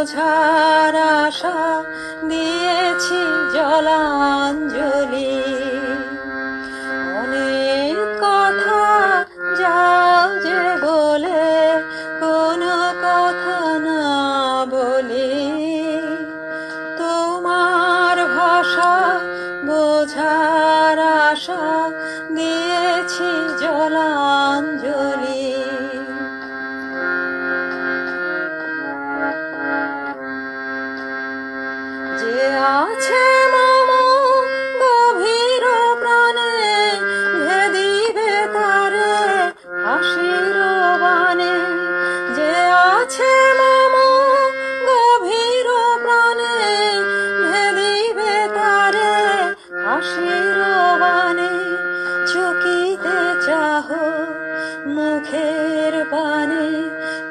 বোঝার আশা দিয়েছি জলাঞ্জলি। অনেক কথা যাও যে বলে কোনো কথা না বলি, তোমার ভাষা বোঝার আশা দিয়েছি জলাঞ্জলি। যে আছে মম গভীর প্রাণে ভেদিবে তারে হাসির বাণে। যে আছে মম গভীর প্রাণে ভেদিবে তারে হাসির বাণে। চকিতে চাহ মুখের পানে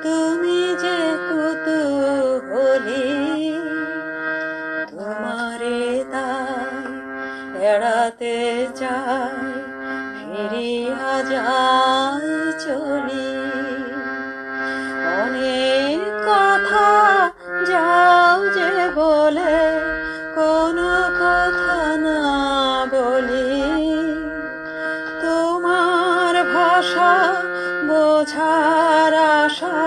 তুমি যে কুতূহলী, তোমারে তাই এড়াতে চাই ফিরিয়া যাই চলি। অনেক কথা যাও যে বলে কোনো কথা না বলি, তোমার ভাষা বোঝার আশা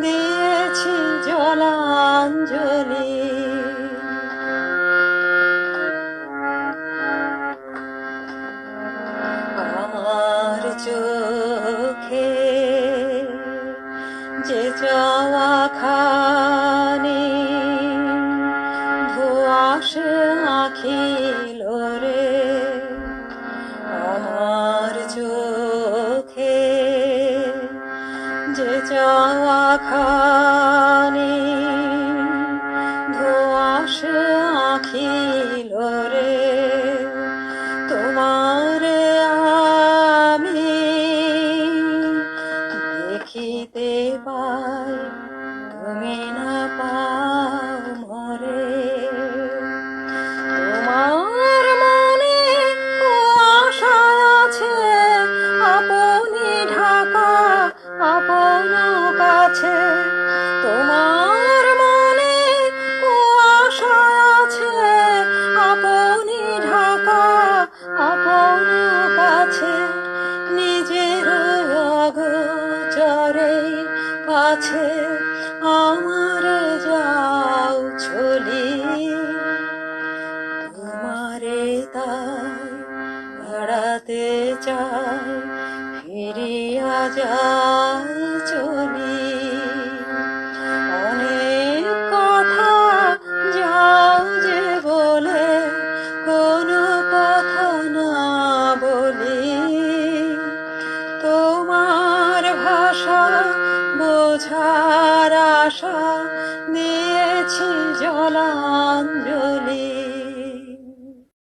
দিয়েছি জলাঞ্জলি। আমার চোখে যে চাওয়া খানি ধোঁয়াশে আঁখিল রে। আমার চোখে যে চাওয়া খানি ধোঁয়াশে আঁখিল রে। তোমারে আমি দেখিতে পাই তুমি না পাও মরে। তোমার মনে আশা আছে আপনি ঢাকা আপন কাছে। তোমার মনে আশা আছে আপনি ঢাকা আপন কাছে। নিজের অগোচরে কাছে আমার যাও চলি, তোমারে তাই হারাতে চাই ফিরিয়া যাই চলি। অনেক কথা যাও যে বলে কোনো কথা না বলি, তোমার ভাষা বোঝার আশা দিয়েছি জলাঞ্জলি।